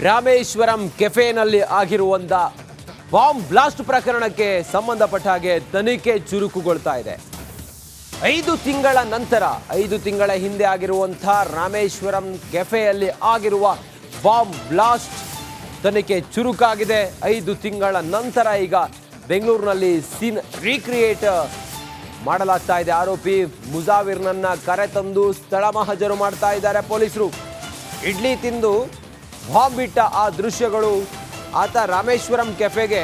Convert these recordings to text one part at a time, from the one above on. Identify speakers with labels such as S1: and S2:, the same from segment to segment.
S1: ರಾಮೇಶ್ವರಂ ಕೆಫೆನಲ್ಲಿ ಆಗಿರುವಂತ bomb blast ಪ್ರಕರಣಕ್ಕೆ ಸಂಬಂಧಪಟ್ಟ ಹಾಗೆ ತನಿಖೆ ಚುರುಕುಗೊಳ್ತಾ ಇದೆ. 5 ತಿಂಗಳ ಹಿಂದೆ ಆಗಿರುವಂತಹ ರಾಮೇಶ್ವರಂ ಕೆಫೆಯಲ್ಲಿ ಆಗಿರುವ ಬಾಂಬ್ ಬ್ಲಾಸ್ಟ್ ತನಿಖೆ ಚುರುಕಾಗಿದೆ. 5 ತಿಂಗಳ ನಂತರ ಈಗ ಬೆಂಗಳೂರಿನಲ್ಲಿ ಸೀನ್ ರೀಕ್ರಿಯೇಟ್ ಮಾಡಲಾಗ್ತಾ ಇದೆ. ಆರೋಪಿ ಮುಜಾವಿರ್ನನ್ನ ಕರೆತಂದು ಸ್ಥಳ ಮಹಜರು ಮಾಡ್ತಾ ಇದ್ದಾರೆ ಪೊಲೀಸರು. ಇಡ್ಲಿ ತಿಂದು ಬಾಂಬ್ ಬಿಟ್ಟ ಆ ದೃಶ್ಯಗಳು. ಆತ ರಾಮೇಶ್ವರಂ ಕೆಫೆಗೆ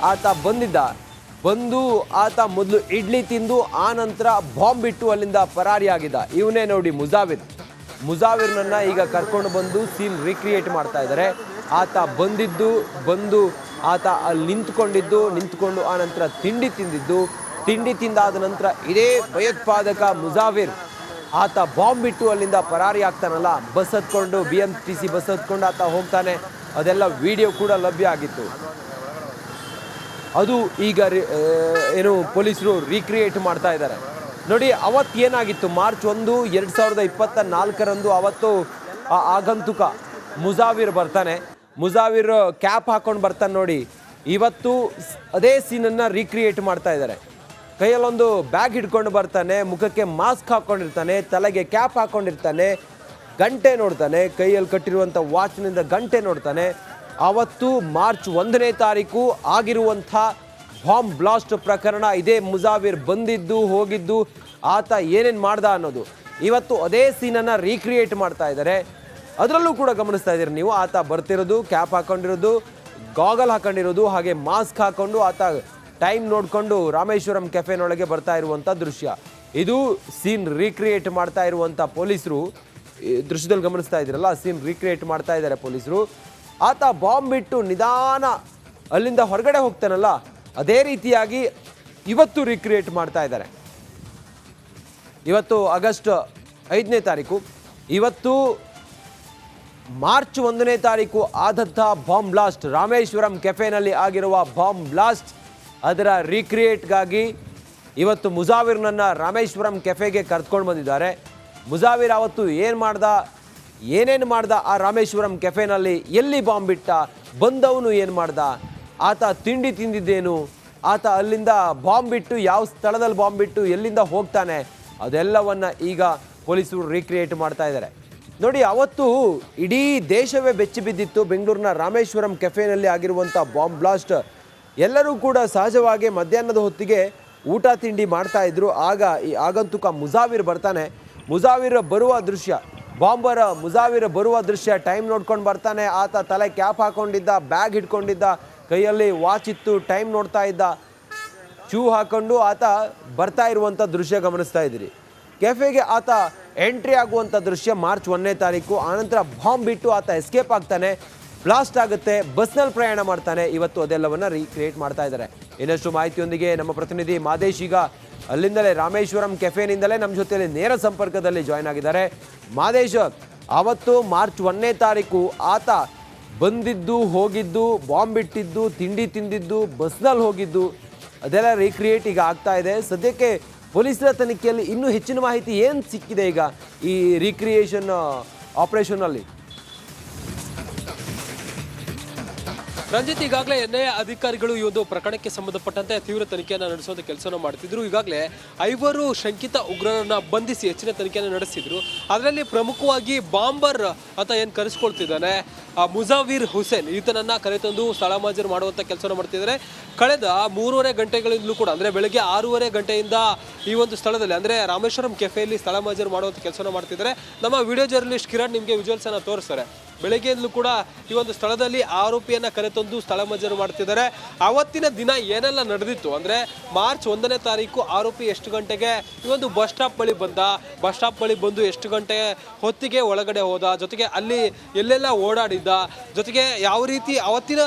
S1: ಆತ ಬಂದು ಆತ ಮೊದಲು ಇಡ್ಲಿ ತಿಂದು ಆ ನಂತರ ಬಾಂಬ್ ಬಿಟ್ಟು ಅಲ್ಲಿಂದ ಪರಾರಿಯಾಗಿದ್ದ. ಇವನೇ ನೋಡಿ ಮುಜಾವಿರ್ನನ್ನ ಈಗ ಕರ್ಕೊಂಡು ಬಂದು ಸೀನ್ ರೀಕ್ರಿಯೇಟ್ ಮಾಡ್ತಾ ಇದ್ದಾರೆ. ಆತ ಬಂದು ಆತ ಅಲ್ಲಿ ನಿಂತ್ಕೊಂಡು ಆ ನಂತರ ತಿಂಡಿ ತಿಂದಾದ ನಂತರ ಇದೇ ಭಯೋತ್ಪಾದಕ ಮುಜಾವಿರ್ ಆತ ಬಾಂಬ್ ಬಿಟ್ಟು ಅಲ್ಲಿಂದ ಪರಾರಿ ಆಗ್ತಾನಲ್ಲ, ಬಸ್ ಹತ್ಕೊಂಡು BMTC ಬಸ್ ಹತ್ಕೊಂಡು ಆತ ಹೋಗ್ತಾನೆ. ಅದೆಲ್ಲ ವಿಡಿಯೋ ಕೂಡ ಲಭ್ಯ ಆಗಿತ್ತು. ಅದು ಈಗ ಏನು ಪೊಲೀಸರು ರೀಕ್ರಿಯೇಟ್ ಮಾಡ್ತಾ ಇದ್ದಾರೆ. ನೋಡಿ, ಅವತ್ತು ಏನಾಗಿತ್ತು, ಮಾರ್ಚ್ 1, 2024 ಅವತ್ತು ಆಗಂತುಕ ಮುಜಾವಿರ್ ಬರ್ತಾನೆ. ಮುಜಾವಿರ್ ಕ್ಯಾಪ್ ಹಾಕೊಂಡು ಬರ್ತಾನೆ ನೋಡಿ. ಇವತ್ತು ಅದೇ ಸೀನನ್ನು ರೀಕ್ರಿಯೇಟ್ ಮಾಡ್ತಾ ಇದ್ದಾರೆ. ಕೈಯಲ್ಲೊಂದು ಬ್ಯಾಗ್ ಹಿಡ್ಕೊಂಡು ಬರ್ತಾನೆ, ಮುಖಕ್ಕೆ ಮಾಸ್ಕ್ ಹಾಕ್ಕೊಂಡಿರ್ತಾನೆ, ತಲೆಗೆ ಕ್ಯಾಪ್ ಹಾಕ್ಕೊಂಡಿರ್ತಾನೆ, ಗಂಟೆ ನೋಡ್ತಾನೆ, ಕೈಯಲ್ಲಿ ಕಟ್ಟಿರುವಂಥ ವಾಚ್ನಿಂದ ಗಂಟೆ ನೋಡ್ತಾನೆ. ಅವತ್ತು ಮಾರ್ಚ್ 1ನೇ ತಾರೀಕು ಆಗಿರುವಂಥ ಬಾಂಬ್ ಬ್ಲಾಸ್ಟ್ ಪ್ರಕರಣ. ಇದೇ ಮುಜಾವಿರ್ ಬಂದಿದ್ದು ಹೋಗಿದ್ದು, ಆತ ಏನೇನು ಮಾಡ್ದ ಅನ್ನೋದು ಇವತ್ತು ಅದೇ ಸೀನನ್ನು ರೀಕ್ರಿಯೇಟ್ ಮಾಡ್ತಾ ಇದ್ದಾರೆ. ಅದರಲ್ಲೂ ಕೂಡ ಗಮನಿಸ್ತಾ ಇದ್ದೀರಿ ನೀವು, ಆತ ಬರ್ತಿರೋದು, ಕ್ಯಾಪ್ ಹಾಕೊಂಡಿರೋದು, ಗಾಗಲ್ ಹಾಕೊಂಡಿರೋದು, ಹಾಗೆ ಮಾಸ್ಕ್ ಹಾಕೊಂಡು ಆತ ಟೈಮ್ ನೋಡಿಕೊಂಡು ರಾಮೇಶ್ವರಂ ಕೆಫೆನೊಳಗೆ ಬರ್ತಾ ಇರುವಂಥ ದೃಶ್ಯ. ಇದು ಸೀನ್ ರೀಕ್ರಿಯೇಟ್ ಮಾಡ್ತಾ ಇರುವಂಥ ಪೊಲೀಸರು. ದೃಶ್ಯದಲ್ಲಿ ಗಮನಿಸ್ತಾ ಇದ್ದೀರಲ್ಲ, ಸೀನ್ ರೀಕ್ರಿಯೇಟ್ ಮಾಡ್ತಾ ಇದ್ದಾರೆ ಪೊಲೀಸರು. ಆತ ಬಾಂಬ್ ಬಿಟ್ಟು ನಿಧಾನ ಅಲ್ಲಿಂದ ಹೊರಗಡೆ ಹೋಗ್ತಾನಲ್ಲ, ಅದೇ ರೀತಿಯಾಗಿ ಇವತ್ತು ರೀಕ್ರಿಯೇಟ್ ಮಾಡ್ತಾ ಇದ್ದಾರೆ. ಇವತ್ತು ಆಗಸ್ಟ್ 5ನೇ ತಾರೀಕು, ಇವತ್ತು ಮಾರ್ಚ್ 1ನೇ ತಾರೀಕು ಆದಂಥ ಬಾಂಬ್ ಬ್ಲಾಸ್ಟ್, ರಾಮೇಶ್ವರಂ ಕೆಫೆನಲ್ಲಿ ಆಗಿರುವ ಬಾಂಬ್ ಬ್ಲಾಸ್ಟ್, ಅದರ ರೀಕ್ರಿಯೇಟ್ಗಾಗಿ ಇವತ್ತು ಮುಜಾವಿರ್ನನ್ನು ರಾಮೇಶ್ವರಂ ಕೆಫೆಗೆ ಕರೆದುಕೊಂಡು ಬಂದಿದ್ದಾರೆ. ಮುಜಾವಿರ್ ಅವತ್ತು ಏನೇನು ಮಾಡ್ದ ಆ ರಾಮೇಶ್ವರಂ ಕೆಫೆನಲ್ಲಿ, ಎಲ್ಲಿ ಬಾಂಬ್ ಬಿಟ್ಟ, ಬಂದವನು ಏನು ಮಾಡ್ದ, ಆತ ತಿಂಡಿ ತಿಂದಿದ್ದೇನು, ಆತ ಅಲ್ಲಿಂದ ಬಾಂಬ್ ಬಿಟ್ಟು ಯಾವ ಸ್ಥಳದಲ್ಲಿ ಬಾಂಬ್ ಬಿಟ್ಟು ಎಲ್ಲಿಂದ ಹೋಗ್ತಾನೆ, ಅದೆಲ್ಲವನ್ನು ಈಗ ಪೊಲೀಸರು ರೀಕ್ರಿಯೇಟ್ ಮಾಡ್ತಾ ಇದ್ದಾರೆ. ನೋಡಿ, ಅವತ್ತು ಇಡೀ ದೇಶವೇ ಬೆಚ್ಚಿ ಬಿದ್ದಿತ್ತು ಬೆಂಗಳೂರಿನ ರಾಮೇಶ್ವರಂ ಕೆಫೆನಲ್ಲಿ ಆಗಿರುವಂಥ ಬಾಂಬ್ ಬ್ಲಾಸ್ಟ್. ಎಲ್ಲರೂ ಕೂಡ ಸಹಜವಾಗಿ ಮಧ್ಯಾಹ್ನದ ಹೊತ್ತಿಗೆ ಊಟ ತಿಂಡಿ ಮಾಡ್ತಾ ಇದ್ರು. ಆಗ ಈ ಆಗಂತುಕ ಮುಜಾವಿರ್ ಬರ್ತಾನೆ. ಮುಜಾವಿರ್ ಬರುವ ದೃಶ್ಯ, ಮುಜಾವಿರ್ ಬರುವ ದೃಶ್ಯ, ಟೈಮ್ ನೋಡ್ಕೊಂಡು ಬರ್ತಾನೆ. ಆತ ತಲೆ ಕ್ಯಾಪ್ ಹಾಕೊಂಡಿದ್ದ, ಬ್ಯಾಗ್ ಹಿಡ್ಕೊಂಡಿದ್ದ, ಕೈಯಲ್ಲಿ ವಾಚ್ ಇತ್ತು, ಟೈಮ್ ನೋಡ್ತಾ ಇದ್ದ, ಶೂ ಹಾಕೊಂಡು ಆತ ಬರ್ತಾ ಇರುವಂಥ ದೃಶ್ಯ ಗಮನಿಸ್ತಾ ಇದ್ದೀರಿ. ಕೆಫೆಗೆ ಆತ ಎಂಟ್ರಿ ಆಗುವಂಥ ದೃಶ್ಯ ಮಾರ್ಚ್ 1ನೇ ತಾರೀಕು. ಆನಂತರ ಬಾಂಬ್ ಬಿಟ್ಟು ಆತ ಎಸ್ಕೇಪ್ ಆಗ್ತಾನೆ, ಬ್ಲಾಸ್ಟ್ ಆಗುತ್ತೆ, ಬಸ್ನಲ್ಲಿ ಪ್ರಯಾಣ ಮಾಡ್ತಾನೆ. ಇವತ್ತು ಅದೆಲ್ಲವನ್ನು ರೀಕ್ರಿಯೇಟ್ ಮಾಡ್ತಾ ಇದ್ದಾರೆ. ಇನ್ನಷ್ಟು ಮಾಹಿತಿಯೊಂದಿಗೆ ನಮ್ಮ ಪ್ರತಿನಿಧಿ ಮಾದೇಶ್ ಈಗ ಅಲ್ಲಿಂದಲೇ ರಾಮೇಶ್ವರಂ ಕೆಫೆನಿಂದಲೇ ನಮ್ಮ ಜೊತೆಯಲ್ಲಿ ನೇರ ಸಂಪರ್ಕದಲ್ಲಿ ಜಾಯ್ನ್ ಆಗಿದ್ದಾರೆ. ಮಾದೇಶ್, ಅವತ್ತು ಮಾರ್ಚ್ 1ನೇ ತಾರೀಕು ಆತ ಬಂದಿದ್ದು, ಹೋಗಿದ್ದು, ಬಾಂಬ್ ಬಿಟ್ಟಿದ್ದು, ತಿಂಡಿ ತಿಂದಿದ್ದು, ಬಸ್ನಲ್ಲಿ ಹೋಗಿದ್ದು, ಅದೆಲ್ಲ ರೀಕ್ರಿಯೇಟ್ ಈಗ ಆಗ್ತಾ ಇದೆ. ಸದ್ಯಕ್ಕೆ ಪೊಲೀಸರ ತನಿಖೆಯಲ್ಲಿ ಇನ್ನೂ ಹೆಚ್ಚಿನ ಮಾಹಿತಿ ಏನು ಸಿಕ್ಕಿದೆ ಈಗ ಈ ರೀಕ್ರಿಯೇಷನ್ ಆಪರೇಷನ್ನಲ್ಲಿ?
S2: ರಂಜಿತ್, ಈಗಾಗಲೇ NIA ಅಧಿಕಾರಿಗಳು ಈ ಒಂದು ಪ್ರಕರಣಕ್ಕೆ ಸಂಬಂಧಪಟ್ಟಂತೆ ತೀವ್ರ ತನಿಖೆಯನ್ನು ನಡೆಸುವಂಥ ಕೆಲಸವನ್ನು ಮಾಡ್ತಿದ್ರು. ಈಗಾಗಲೇ 5 ಶಂಕಿತ ಉಗ್ರರನ್ನ ಬಂಧಿಸಿ ಹೆಚ್ಚಿನ ತನಿಖೆಯನ್ನು ನಡೆಸಿದ್ರು. ಅದರಲ್ಲಿ ಪ್ರಮುಖವಾಗಿ ಬಾಂಬರ್ ಅಂತ ಏನು ಕರೆಸ್ಕೊಳ್ತಿದ್ದಾನೆ ಮುಜಾವಿರ್ ಹುಸೇನ್, ಈತನನ್ನ ಕರೆತಂದು ಸ್ಥಳ ಮಹಜರು ಮಾಡುವಂಥ ಕೆಲಸವನ್ನು ಮಾಡ್ತಿದ್ದಾರೆ. ಕಳೆದ 3.5 ಗಂಟೆಗಳಿಂದಲೂ ಕೂಡ, ಅಂದರೆ ಬೆಳಗ್ಗೆ 6:30 ಗಂಟೆಯಿಂದ ಈ ಒಂದು ಸ್ಥಳದಲ್ಲಿ, ಅಂದರೆ ರಾಮೇಶ್ವರಂ ಕೆಫೆಯಲ್ಲಿ ಸ್ಥಳ ಮಹಜರು ಮಾಡುವಂಥ ಕೆಲಸವನ್ನು ಮಾಡ್ತಿದ್ದಾರೆ. ನಮ್ಮ ವಿಡಿಯೋ ಜರ್ನಲಿಸ್ಟ್ ಕಿರಣ್ ನಿಮಗೆ ವಿಜುವಲ್ಸನ್ನು ತೋರಿಸ್ತಾರೆ. ಬೆಳಗ್ಗೆಯಿಂದಲೂ ಕೂಡ ಈ ಒಂದು ಸ್ಥಳದಲ್ಲಿ ಆರೋಪಿಯನ್ನು ಕರೆತಂದು ಸ್ಥಳ ಮಹಜರು ಮಾಡ್ತಿದ್ದಾರೆ. ಅವತ್ತಿನ ದಿನ ಏನೆಲ್ಲ ನಡೆದಿತ್ತು ಅಂದರೆ, ಮಾರ್ಚ್ 1ನೇ ತಾರೀಕು ಆರೋಪಿ ಎಷ್ಟು ಗಂಟೆಗೆ ಈ ಒಂದು ಬಸ್ ಸ್ಟಾಪ್ ಬಳಿ ಬಂದು ಎಷ್ಟು ಗಂಟೆ ಹೊತ್ತಿಗೆ ಒಳಗಡೆ ಹೋದ, ಜೊತೆಗೆ ಅಲ್ಲಿ ಎಲ್ಲೆಲ್ಲ ಓಡಾಡಿದ್ದ, ಜೊತೆಗೆ ಯಾವ ರೀತಿ ಅವತ್ತಿನ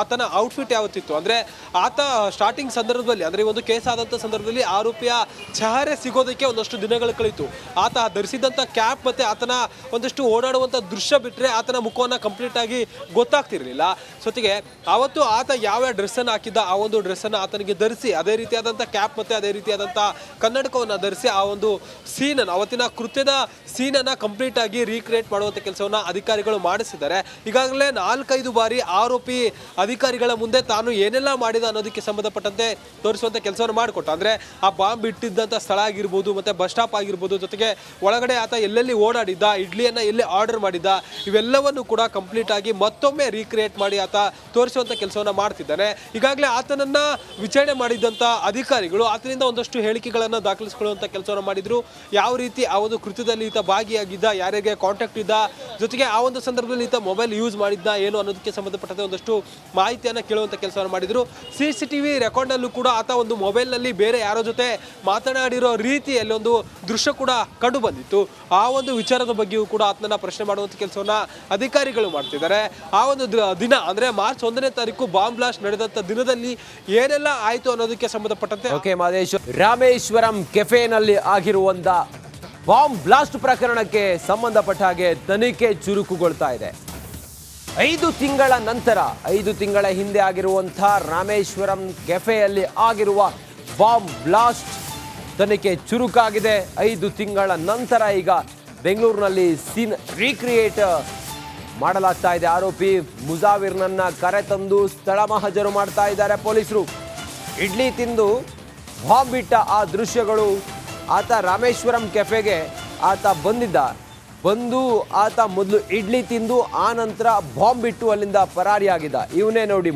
S2: ಆತನ ಔಟ್ಫಿಟ್ ಯಾವತ್ತಿತ್ತು, ಅಂದರೆ ಆತ ಸ್ಟಾರ್ಟಿಂಗ್ ಸಂದರ್ಭದಲ್ಲಿ, ಅಂದರೆ ಈ ಒಂದು ಕೇಸ್ ಆದಂಥ ಸಂದರ್ಭದಲ್ಲಿ ಆರೋಪಿಯ ಚಹರೆ ಸಿಗೋದಕ್ಕೆ ಒಂದಷ್ಟು ದಿನಗಳು ಕಳೀತು. ಆತ ಧರಿಸಿದಂಥ ಕ್ಯಾಪ್ ಮತ್ತು ಆತನ ಒಂದಷ್ಟು ಓಡಾಡುವಂಥ ದೃಶ್ಯ ಬಿಟ್ಟರೆ ಆತನ ಆತನ ಮುಖವನ್ನು ಕಂಪ್ಲೀಟ್ ಆಗಿ ಗೊತ್ತಾಗ್ತಿರ್ಲಿಲ್ಲ. ಜೊತೆಗೆ ಅವತ್ತು ಆತ ಯಾವ ಡ್ರೆಸ್ಸನ್ನು ಹಾಕಿದ್ದ ಆ ಒಂದು ಡ್ರೆಸ್ಸನ್ನು ಆತನಿಗೆ ಧರಿಸಿ ಅದೇ ರೀತಿಯಾದಂಥ ಕ್ಯಾಪ್ ಮತ್ತು ಅದೇ ರೀತಿಯಾದಂಥ ಕನ್ನಡಕವನ್ನು ಧರಿಸಿ ಆ ಒಂದು ಸೀನನ್ನು ಅವತ್ತಿನ ಕೃತ್ಯದ ಸೀನನ್ನು ಕಂಪ್ಲೀಟ್ ಆಗಿ ರೀಕ್ರಿಯೇಟ್ ಮಾಡುವಂಥ ಕೆಲಸವನ್ನು ಅಧಿಕಾರಿಗಳು ಮಾಡಿಸಿದ್ದಾರೆ. ಈಗಾಗಲೇ 4-5 ಬಾರಿ ಆರೋಪಿ ಅಧಿಕಾರಿಗಳ ಮುಂದೆ ತಾನು ಏನೆಲ್ಲ ಮಾಡಿದ ಅನ್ನೋದಕ್ಕೆ ಸಂಬಂಧಪಟ್ಟಂತೆ ತೋರಿಸುವಂಥ ಕೆಲಸವನ್ನು ಮಾಡಿಕೊಟ್ಟ. ಅಂದರೆ ಆ ಬಾಂಬ್ ಇಟ್ಟಿದ್ದಂಥ ಸ್ಥಳ ಆಗಿರ್ಬೋದು ಮತ್ತು ಬಸ್ ಸ್ಟಾಪ್ ಆಗಿರ್ಬೋದು, ಜೊತೆಗೆ ಒಳಗಡೆ ಆತ ಎಲ್ಲೆಲ್ಲಿ ಓಡಾಡಿದ್ದ, ಇಡ್ಲಿಯನ್ನು ಎಲ್ಲಿ ಆರ್ಡರ್ ಮಾಡಿದ್ದ, ಇವೆಲ್ಲವನ್ನು ಕೂಡ ಕಂಪ್ಲೀಟ್ ಆಗಿ ಮತ್ತೊಮ್ಮೆ ರೀಕ್ರಿಯೇಟ್ ಮಾಡಿ ಆತ ತೋರಿಸುವಂಥ ಕೆಲಸವನ್ನು ಮಾಡ್ತಿದ್ದಾನೆ. ಈಗಾಗಲೇ ಆತನನ್ನು ವಿಚಾರಣೆ ಮಾಡಿದ್ದಂಥ ಅಧಿಕಾರಿಗಳು ಆತನಿಂದ ಒಂದಷ್ಟು ಹೇಳಿಕೆಗಳನ್ನು ದಾಖಲಿಸಿಕೊಳ್ಳುವಂಥ ಕೆಲಸವನ್ನು ಮಾಡಿದ್ರು. ಯಾವ ರೀತಿ ಆ ಒಂದು ಕೃತ್ಯದಲ್ಲಿ ಈತ ಭಾಗಿಯಾಗಿದ್ದ, ಯಾರಿಗೆ ಕಾಂಟ್ಯಾಕ್ಟ್ ಇದ್ದ, ಜೊತೆಗೆ ಆ ಒಂದು ಸಂದರ್ಭದಲ್ಲಿ ಈತ ಮೊಬೈಲ್ ಯೂಸ್ ಮಾಡಿದ್ದ ಏನು ಅನ್ನೋದಕ್ಕೆ ಸಂಬಂಧಪಟ್ಟಂತೆ ಒಂದಷ್ಟು ಮಾಹಿತಿಯನ್ನು ಕೇಳುವಂಥ ಕೆಲಸವನ್ನು ಮಾಡಿದ್ರು. CCTV ರೆಕಾರ್ಡ್ನಲ್ಲೂ ಕೂಡ ಆತ ಒಂದು ಮೊಬೈಲ್ನಲ್ಲಿ ಬೇರೆ ಯಾರೋ ಜೊತೆ ಮಾತನಾಡಿರೋ ರೀತಿಯಲ್ಲಿ ಒಂದು ದೃಶ್ಯ ಕೂಡ ಕಂಡು ಬಂದಿತ್ತು. ಆ ಒಂದು ವಿಚಾರದ ಬಗ್ಗೆಯೂ ಕೂಡ ಆತನನ್ನ ಪ್ರಶ್ನೆ ಮಾಡುವಂಥ ಕೆಲಸವನ್ನ ಅಧಿಕಾರಿಗಳು ಮಾಡ್ತಿದ್ದಾರೆ. ಆ ಒಂದು ದಿನ ಅಂದ್ರೆ ಮಾರ್ಚ್ 1ನೇ ತಾರೀಕು ಬಾಂಬ್ ಬ್ಲಾಸ್ಟ್ ನಡೆದಂತ ದಿನದಲ್ಲಿ ಏನೆಲ್ಲ ಆಯ್ತು ಅನ್ನೋದಕ್ಕೆ ಸಂಬಂಧಪಟ್ಟಂತೆ
S1: ಓಕೆ ಮಹದೇಶ್, ರಾಮೇಶ್ವರಂ ಕೆಫೆನಲ್ಲಿ ಆಗಿರುವಂತ ಬಾಂಬ್ ಬ್ಲಾಸ್ಟ್ ಪ್ರಕರಣಕ್ಕೆ ಸಂಬಂಧಪಟ್ಟ ಹಾಗೆ ತನಿಖೆ ಚುರುಕುಗೊಳ್ತಾ ಇದೆ. 5 ತಿಂಗಳ ನಂತರ 5 ತಿಂಗಳ ಹಿಂದೆ ಆಗಿರುವಂತಹ ರಾಮೇಶ್ವರಂ ಕೆಫೆಯಲ್ಲಿ ಆಗಿರುವ ಬಾಂಬ್ ಬ್ಲಾಸ್ಟ್ ತನಿಖೆ ಚುರುಕಾಗಿದೆ. 5 ತಿಂಗಳ ನಂತರ ಈಗ ಬೆಂಗಳೂರಿನಲ್ಲಿ ಸೀನ್ ರೀಕ್ರಿಯೇಟ್ ಮಾಡಲಾಗ್ತಾ ಇದೆ. ಆರೋಪಿ ಮುಜಾವಿರ್ನನ್ನ ಕರೆತಂದು ಸ್ಥಳ ಮಹಜರು ಮಾಡ್ತಾ ಇದ್ದಾರೆ ಪೊಲೀಸರು. ಇಡ್ಲಿ ತಿಂದು ಬಾಂಬ್ ಬಿಟ್ಟ ಆ ದೃಶ್ಯಗಳು, ಆತ ರಾಮೇಶ್ವರಂ ಕೆಫೆಗೆ ಆತ ಬಂದು ಆತ ಮೊದಲು ಇಡ್ಲಿ ತಿಂದು ಆ ನಂತರ ಬಾಂಬ್ ಬಿಟ್ಟು ಅಲ್ಲಿಂದ ಪರಾರಿಯಾಗಿದ್ದ. ಇವನೇ ನೋಡಿ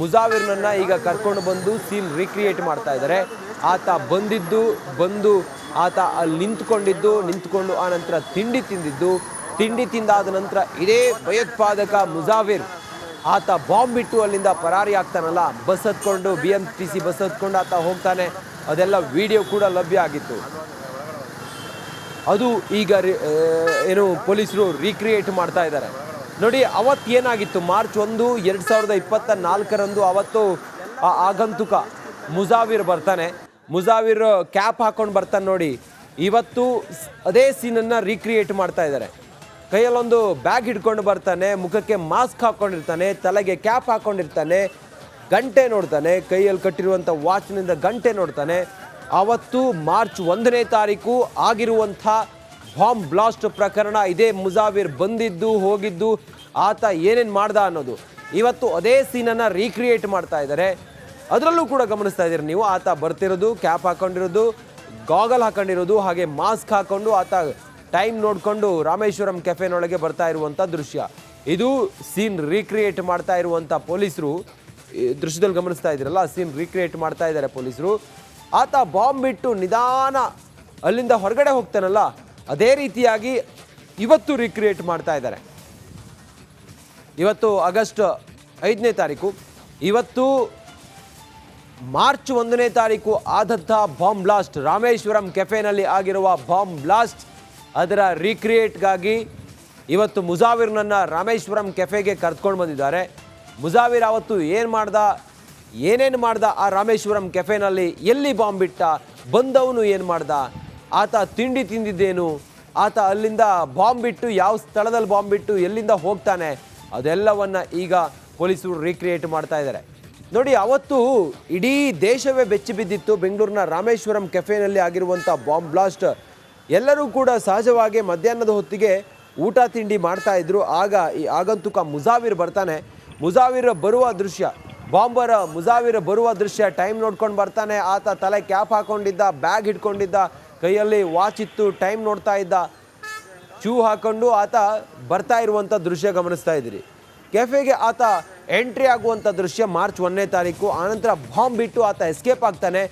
S1: ಮುಜಾವಿರ್ನನ್ನ ಈಗ ಕರ್ಕೊಂಡು ಬಂದು ಸೀನ್ ರೀಕ್ರಿಯೇಟ್ ಮಾಡ್ತಾ ಇದ್ದಾರೆ. ಆತ ಬಂದು ಆತ ಅಲ್ಲಿ ನಿಂತ್ಕೊಂಡು ಆ ನಂತರ ತಿಂಡಿ ತಿಂದಾದ ನಂತರ ಇದೇ ಭಯೋತ್ಪಾದಕ ಮುಜಾವಿರ್ ಆತ ಬಾಂಬ್ ಬಿಟ್ಟು ಅಲ್ಲಿಂದ ಪರಾರಿ ಆಗ್ತಾನಲ್ಲ, ಬಸ್ ಹತ್ಕೊಂಡು BMTC ಬಸ್ ಹತ್ಕೊಂಡು ಆತ ಹೋಗ್ತಾನೆ. ಅದೆಲ್ಲ ವಿಡಿಯೋ ಕೂಡ ಲಭ್ಯ ಆಗಿತ್ತು. ಅದು ಈಗ ಏನು ಪೊಲೀಸರು ರೀಕ್ರಿಯೇಟ್ ಮಾಡ್ತಾ ಇದ್ದಾರೆ. ನೋಡಿ, ಅವತ್ತು ಏನಾಗಿತ್ತು, ಮಾರ್ಚ್ 1, 2024 ಅವತ್ತು ಆ ಆಗಂತುಕ ಮುಜಾವಿರ್ ಬರ್ತಾನೆ. ಮುಜಾವಿರ್ ಕ್ಯಾಪ್ ಹಾಕೊಂಡು ಬರ್ತಾನೆ ನೋಡಿ. ಇವತ್ತು ಅದೇ ಸೀನನ್ನು ರೀಕ್ರಿಯೇಟ್ ಮಾಡ್ತಾ ಇದ್ದಾರೆ. ಕೈಯಲ್ಲೊಂದು ಬ್ಯಾಗ್ ಹಿಡ್ಕೊಂಡು ಬರ್ತಾನೆ, ಮುಖಕ್ಕೆ ಮಾಸ್ಕ್ ಹಾಕ್ಕೊಂಡಿರ್ತಾನೆ, ತಲೆಗೆ ಕ್ಯಾಪ್ ಹಾಕ್ಕೊಂಡಿರ್ತಾನೆ, ಗಂಟೆ ನೋಡ್ತಾನೆ, ಕೈಯಲ್ಲಿ ಕಟ್ಟಿರುವಂಥ ವಾಚ್ನಿಂದ ಗಂಟೆ ನೋಡ್ತಾನೆ. ಅವತ್ತು ಮಾರ್ಚ್ 1ನೇ ತಾರೀಕು ಆಗಿರುವಂಥ ಬಾಂಬ್ ಬ್ಲಾಸ್ಟ್ ಪ್ರಕರಣ, ಇದೇ ಮುಜಾವಿರ್ ಬಂದಿದ್ದು ಹೋಗಿದ್ದು, ಆತ ಏನೇನು ಮಾಡ್ದ ಅನ್ನೋದು ಇವತ್ತು ಅದೇ ಸೀನನ್ನು ರೀಕ್ರಿಯೇಟ್ ಮಾಡ್ತಾ ಇದ್ದಾರೆ. ಅದರಲ್ಲೂ ಕೂಡ ಗಮನಿಸ್ತಾ ಇದ್ದೀರಿ ನೀವು, ಆತ ಬರ್ತಿರೋದು, ಕ್ಯಾಪ್ ಹಾಕೊಂಡಿರೋದು, ಗಾಗಲ್ ಹಾಕೊಂಡಿರೋದು, ಹಾಗೆ ಮಾಸ್ಕ್ ಹಾಕೊಂಡು ಆತ ಟೈಮ್ ನೋಡಿಕೊಂಡು ರಾಮೇಶ್ವರಂ ಕೆಫೆನೊಳಗೆ ಬರ್ತಾ ಇರುವಂಥ ದೃಶ್ಯ. ಇದು ಸೀನ್ ರೀಕ್ರಿಯೇಟ್ ಮಾಡ್ತಾ ಇರುವಂಥ ಪೊಲೀಸರು. ದೃಶ್ಯದಲ್ಲಿ ಗಮನಿಸ್ತಾ ಇದ್ದೀರಲ್ಲ, ಸೀನ್ ರೀಕ್ರಿಯೇಟ್ ಮಾಡ್ತಾ ಇದ್ದಾರೆ ಪೊಲೀಸರು. ಆತ ಬಾಂಬ್ ಬಿಟ್ಟು ನಿಧಾನ ಅಲ್ಲಿಂದ ಹೊರಗಡೆ ಹೋಗ್ತಾನಲ್ಲ, ಅದೇ ರೀತಿಯಾಗಿ ಇವತ್ತು ರೀಕ್ರಿಯೇಟ್ ಮಾಡ್ತಾ ಇದ್ದಾರೆ. ಇವತ್ತು ಆಗಸ್ಟ್ 5ನೇ ತಾರೀಕು, ಇವತ್ತು ಮಾರ್ಚ್ 1ನೇ ತಾರೀಕು ಆದಂಥ ಬಾಂಬ್ ಬ್ಲಾಸ್ಟ್, ರಾಮೇಶ್ವರಂ ಕೆಫೆನಲ್ಲಿ ಆಗಿರುವ ಬಾಂಬ್ ಬ್ಲಾಸ್ಟ್, ಅದರ ರೀಕ್ರಿಯೇಟ್ಗಾಗಿ ಇವತ್ತು ಮುಜಾವಿರ್ನನ್ನ ರಾಮೇಶ್ವರಂ ಕೆಫೆಗೆ ಕರೆದುಕೊಂಡು ಬಂದಿದ್ದಾರೆ. ಮುಜಾವಿರ್ ಅವತ್ತು ಏನೇನು ಮಾಡ್ದ ಆ ರಾಮೇಶ್ವರಂ ಕೆಫೆನಲ್ಲಿ, ಎಲ್ಲಿ ಬಾಂಬ್ ಬಿಟ್ಟ, ಬಂದವನು ಏನು ಮಾಡ್ದ, ಆತ ತಿಂಡಿ ತಿಂದಿದ್ದೇನು, ಆತ ಅಲ್ಲಿಂದ ಬಾಂಬ್ ಬಿಟ್ಟು ಯಾವ ಸ್ಥಳದಲ್ಲಿ ಬಾಂಬ್ ಬಿಟ್ಟು ಎಲ್ಲಿಂದ ಹೋಗ್ತಾನೆ, ಅದೆಲ್ಲವನ್ನು ಈಗ ಪೊಲೀಸರು ರೀಕ್ರಿಯೇಟ್ ಮಾಡ್ತಾ ಇದ್ದಾರೆ. ನೋಡಿ, ಅವತ್ತು ಇಡೀ ದೇಶವೇ ಬೆಚ್ಚಿ ಬಿದ್ದಿತ್ತು ಬೆಂಗಳೂರಿನ ರಾಮೇಶ್ವರಂ ಕೆಫೆನಲ್ಲಿ ಆಗಿರುವಂಥ ಬಾಂಬ್ ಬ್ಲಾಸ್ಟ್. ಎಲ್ಲರೂ ಕೂಡ ಸಹಜವಾಗಿ ಮಧ್ಯಾಹ್ನದ ಹೊತ್ತಿಗೆ ಊಟ ತಿಂಡಿ ಮಾಡ್ತಾ ಇದ್ರು. ಆಗ ಈ ಆಗಂತುಕ ಮುಜಾವಿರ್ ಬರ್ತಾನೆ. ಮುಜಾವಿರ್ ಬರುವ ದೃಶ್ಯ, ಬಾಂಬರ್ ಮುಜಾವಿರ್ ಬರುವ ದೃಶ್ಯ, ಟೈಮ್ ನೋಡ್ಕೊಂಡು ಬರ್ತಾನೆ. ಆತ ತಲೆ ಕ್ಯಾಪ್ ಹಾಕೊಂಡಿದ್ದ, ಬ್ಯಾಗ್ ಹಿಡ್ಕೊಂಡಿದ್ದ, ಕೈಯಲ್ಲಿ ವಾಚ್ ಇತ್ತು, ಟೈಮ್ ನೋಡ್ತಾ ಇದ್ದ, ಶೂ ಹಾಕೊಂಡು ಆತ ಬರ್ತಾ ಇರುವಂಥ ದೃಶ್ಯ ಗಮನಿಸ್ತಾ ಇದ್ದೀರಿ. ಕೆಫೆಗೆ ಆತ ಎಂಟ್ರಿ ಆಗುವಂಥ ದೃಶ್ಯ ಮಾರ್ಚ್ 1ನೇ ತಾರೀಕು. ಆನಂತರ ಬಾಂಬ್ ಬಿಟ್ಟು ಆತ ಎಸ್ಕೇಪ್ ಆಗ್ತಾನೆ,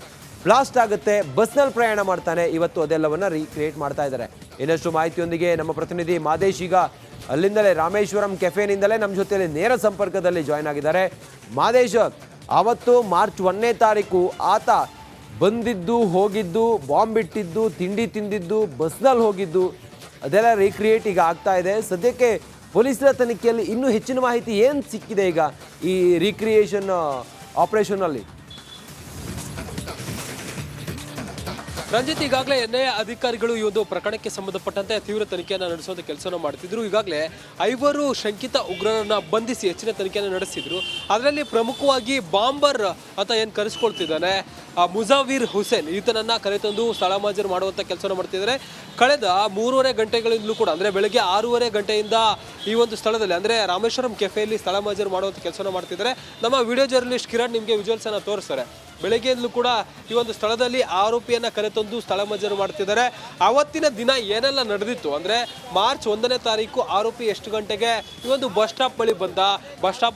S1: ಬ್ಲಾಸ್ಟ್ ಆಗುತ್ತೆ, ಬಸ್ನಲ್ಲಿ ಪ್ರಯಾಣ ಮಾಡ್ತಾನೆ. ಇವತ್ತು ಅದೆಲ್ಲವನ್ನು ರೀಕ್ರಿಯೇಟ್ ಮಾಡ್ತಾ ಇದ್ದಾರೆ. ಇನ್ನಷ್ಟು ಮಾಹಿತಿಯೊಂದಿಗೆ ನಮ್ಮ ಪ್ರತಿನಿಧಿ ಮಾದೇಶ್ ಈಗ ಅಲ್ಲಿಂದಲೇ ರಾಮೇಶ್ವರಂ ಕೆಫೆನಿಂದಲೇ ನಮ್ಮ ಜೊತೆಯಲ್ಲಿ ನೇರ ಸಂಪರ್ಕದಲ್ಲಿ ಜಾಯ್ನ್ ಆಗಿದ್ದಾರೆ. ಮಾದೇಶ್, ಅವತ್ತು ಮಾರ್ಚ್ 1ನೇ ತಾರೀಕು ಆತ ಬಂದಿದ್ದು, ಹೋಗಿದ್ದು, ಬಾಂಬ್ ಬಿಟ್ಟಿದ್ದು, ತಿಂಡಿ ತಿಂದಿದ್ದು, ಬಸ್ನಲ್ಲಿ ಹೋಗಿದ್ದು, ಅದೆಲ್ಲ ರೀಕ್ರಿಯೇಟ್ ಈಗ ಆಗ್ತಾ ಇದೆ. ಸದ್ಯಕ್ಕೆ ಪೊಲೀಸರ ತನಿಖೆಯಲ್ಲಿ ಇನ್ನೂ ಹೆಚ್ಚಿನ ಮಾಹಿತಿ ಏನು ಸಿಕ್ಕಿದೆ ಈಗ ಈ ರೀಕ್ರಿಯೇಷನ್ ಆಪರೇಷನ್ನಲ್ಲಿ?
S2: ರಂಜಿತ್, ಈಗಾಗಲೇ ಎನ್ಐಎ ಅಧಿಕಾರಿಗಳು ಈ ಒಂದು ಪ್ರಕರಣಕ್ಕೆ ಸಂಬಂಧಪಟ್ಟಂತೆ ತೀವ್ರ ತನಿಖೆಯನ್ನು ನಡೆಸುವಂತ ಕೆಲಸವನ್ನು ಮಾಡ್ತಿದ್ರು. ಈಗಾಗಲೇ 5 ಶಂಕಿತ ಉಗ್ರರನ್ನ ಬಂಧಿಸಿ ಹೆಚ್ಚಿನ ತನಿಖೆಯನ್ನು ನಡೆಸಿದ್ರು. ಅದರಲ್ಲಿ ಪ್ರಮುಖವಾಗಿ ಬಾಂಬರ್ ಅಂತ ಏನು ಕರೆಸ್ಕೊಳ್ತಿದ್ದಾನೆ ಮುಜಾವಿರ್ ಹುಸೇನ್, ಈತನನ್ನ ಕರೆತಂದು ಸ್ಥಳಮಾಜರು ಮಾಡುವಂತ ಕೆಲಸವನ್ನು ಮಾಡ್ತಿದ್ದಾರೆ. ಕಳೆದ 3.5 ಗಂಟೆಗಳಿಂದಲೂ ಕೂಡ ಅಂದ್ರೆ ಬೆಳಗ್ಗೆ 6:30 ಗಂಟೆಯಿಂದ ಈ ಒಂದು ಸ್ಥಳದಲ್ಲಿ ಅಂದ್ರೆ ರಾಮೇಶ್ವರಂ ಕೆಫೆಯಲ್ಲಿ ಸ್ಥಳಮಾಜರು ಮಾಡುವಂತ ಕೆಲಸವನ್ನು ಮಾಡ್ತಿದ್ದಾರೆ. ನಮ್ಮ ವಿಡಿಯೋ ಜರ್ನಲಿಸ್ಟ್ ಕಿರಣ್ ನಿಮಗೆ ವಿಜುವಲ್ಸ್ ಅನ್ನ ತೋರಿಸ್ತಾರೆ. ಬೆಳಗ್ಗೆಯಿಂದಲೂ ಕೂಡ ಈ ಒಂದು ಸ್ಥಳದಲ್ಲಿ ಆರೋಪಿಯನ್ನ ಕರೆತಂದು ಸ್ಥಳಮಾಜರು ಮಾಡ್ತಿದ್ದಾರೆ. ಅವತ್ತಿನ ದಿನ ಏನೆಲ್ಲ ನಡೆದಿತ್ತು ಅಂದ್ರೆ ಮಾರ್ಚ್ 1ನೇ ತಾರೀಕು ಆರೋಪಿ ಎಷ್ಟು ಗಂಟೆಗೆ ಈ ಒಂದು ಬಸ್ ಸ್ಟಾಪ್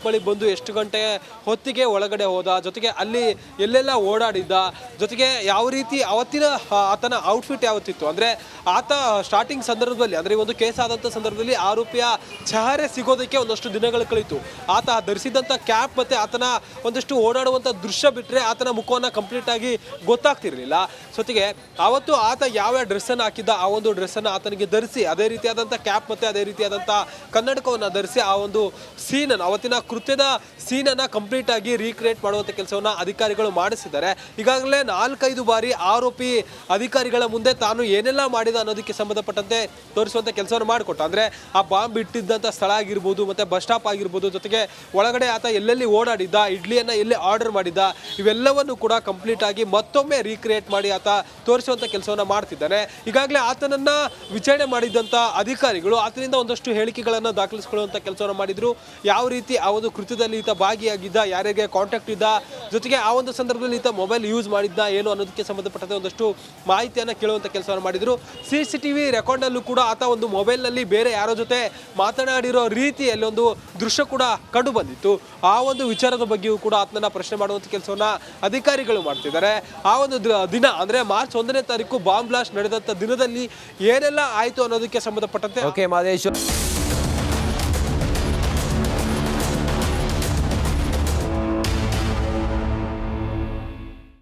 S2: ಬಳಿ ಬಂದು ಎಷ್ಟು ಗಂಟೆ ಹೊತ್ತಿಗೆ ಒಳಗಡೆ ಹೋದ, ಜೊತೆಗೆ ಅಲ್ಲಿ ಎಲ್ಲೆಲ್ಲ ಓಡಾಡಿದ್ದ, ಜೊತೆಗೆ ಯಾವ ರೀತಿ ಅವತ್ತಿನ ಆತನ ಔಟ್ಫಿಟ್ ಯಾವತ್ತಿತ್ತು ಅಂದ್ರೆ ಆತ ಸ್ಟಾರ್ಟಿಂಗ್ ಸಂದರ್ಭದಲ್ಲಿ ಅಂದ್ರೆ ಈ ಒಂದು ಕೇಸ್ ಆದಂಥ ಸಂದರ್ಭದಲ್ಲಿ ಆರೋಪಿಯ ಚಹರೆ ಸಿಗೋದಕ್ಕೆ ಒಂದಷ್ಟು ದಿನಗಳು ಕಳೀತು. ಆತ ಧರಿಸಿದಂಥ ಕ್ಯಾಪ್ ಮತ್ತೆ ಆತನ ಒಂದಷ್ಟು ಓಡಾಡುವಂಥ ದೃಶ್ಯ ಬಿಟ್ಟರೆ ಆತನ ಮುಖವನ್ನ ಕಂಪ್ಲೀಟ್ ಆಗಿ ಗೊತ್ತಾಗ್ತಿರ್ಲಿಲ್ಲ. ಜೊತೆಗೆ ಅವತ್ತು ಆತ ಯಾವ ಡ್ರೆಸ್ಸನ್ನು ಹಾಕಿದ್ದ ಆ ಒಂದು ಡ್ರೆಸ್ಸನ್ನು ಆತನಿಗೆ ಧರಿಸಿ ಅದೇ ರೀತಿಯಾದಂಥ ಕ್ಯಾಪ್ ಮತ್ತೆ ಅದೇ ರೀತಿಯಾದಂಥ ಕನ್ನಡಕವನ್ನು ಧರಿಸಿ ಆ ಒಂದು ಸೀನನ್ನು ಅವತ್ತಿನ ಕೃತ್ಯದ ಸೀನನ್ನು ಕಂಪ್ಲೀಟ್ ಆಗಿ ರೀಕ್ರಿಯೇಟ್ ಮಾಡುವಂಥ ಕೆಲಸವನ್ನು ಅಧಿಕಾರಿಗಳು ಮಾಡಿಸಿದ್ದಾರೆ. ಈಗಾಗಲೇ 4-5 ಬಾರಿ ಆರೋಪಿ ಅಧಿಕಾರಿಗಳ ಮುಂದೆ ತಾನು ಏನೆಲ್ಲ ಮಾಡಿದ ಅನ್ನೋದಕ್ಕೆ ಸಂಬಂಧಪಟ್ಟಂತೆ ತೋರಿಸುವಂಥ ಕೆಲಸವನ್ನು ಮಾಡಿಕೊಟ್ಟ. ಅಂದ್ರೆ ಆ ಬಾಂಬ್ ಇಟ್ಟಿದ್ದಂಥ ಸ್ಥಳ ಆಗಿರ್ಬೋದು ಮತ್ತೆ ಬಸ್ ಸ್ಟಾಪ್ ಆಗಿರ್ಬೋದು, ಜೊತೆಗೆ ಒಳಗಡೆ ಆತ ಎಲ್ಲೆಲ್ಲಿ ಓಡಾಡಿದ್ದ, ಇಡ್ಲಿಯನ್ನ ಎಲ್ಲಿ ಆರ್ಡರ್ ಮಾಡಿದ್ದ, ಇವೆಲ್ಲವನ್ನು ಕೂಡ ಕಂಪ್ಲೀಟ್ ಆಗಿ ಮತ್ತೊಮ್ಮೆ ರೀಕ್ರಿಯೇಟ್ ಮಾಡಿ ಆತ ತೋರಿಸುವಂತ ಕೆಲಸವನ್ನ ಮಾಡ್ತಿದ್ದಾನೆ. ಈಗಾಗಲೇ ಆತನನ್ನ ವಿಚಾರಣೆ ಮಾಡಿದಂತ ಅಧಿಕಾರಿಗಳು ಆತನಿಂದ ಒಂದಷ್ಟು ಹೇಳಿಕೆಗಳನ್ನ ದಾಖಲಿಸಿಕೊಳ್ಳುವಂತ ಕೆಲಸವನ್ನ ಮಾಡಿದ್ರು. ಯಾವ ರೀತಿ ಆ ಒಂದು ಕೃತ್ಯದಲ್ಲಿ ಈತ ಭಾಗಿಯಾಗಿದ್ದ, ಯಾರಿಗೆ ಕಾಂಟ್ಯಾಕ್ಟ್ ಇದ್ದ, ಜೊತೆಗೆ ಆ ಒಂದು ಸಂದರ್ಭದಲ್ಲಿ ಈತ ಮೊಬೈಲ್ ಯೂಸ್ ಮಾಡಿದ್ದ ಏನು ಅನ್ನೋದಕ್ಕೆ ಸಂಬಂಧಪಟ್ಟಂತೆ ಒಂದಷ್ಟು ಮಾಹಿತಿಯನ್ನ ಕೇಳುವಂತ ಕೆಲಸವನ್ನು ಮಾಡಿದ್ರು. CCTV ರೆಕಾರ್ಡ್ ನಲ್ಲೂ ಕೂಡ ಆತ ಒಂದು ಮೊಬೈಲ್ ನಲ್ಲಿ ಬೇರೆ ಯಾರೋ ಜೊತೆ ಮಾತನಾಡಿರೋ ರೀತಿಯಲ್ಲಿ ಒಂದು ದೃಶ್ಯ ಕೂಡ ಕಂಡು ಬಂದಿತ್ತು. ಆ ಒಂದು ವಿಚಾರದ ಬಗ್ಗೆಯೂ ಕೂಡ ಆತನನ್ನ ಪ್ರಶ್ನೆ ಮಾಡುವಂತ ಕೆಲಸವನ್ನ ಅಧಿಕಾರಿಗಳು ಮಾಡ್ತಿದ್ದಾರೆ. ಆ ಒಂದು ದಿನ ಅಂದ್ರೆ ಮಾರ್ಚ್ 1ನೇ ತಾರೀಕು ಬಾಂಬ್ ಬ್ಲಾಸ್ಟ್ ನಡೆದಂತ ದಿನದಲ್ಲಿ ಏನೆಲ್ಲ ಆಯ್ತು ಅನ್ನೋದಕ್ಕೆ ಸಂಬಂಧಪಟ್ಟಂತೆ
S1: ಓಕೆ ಮಾದೇಶ್.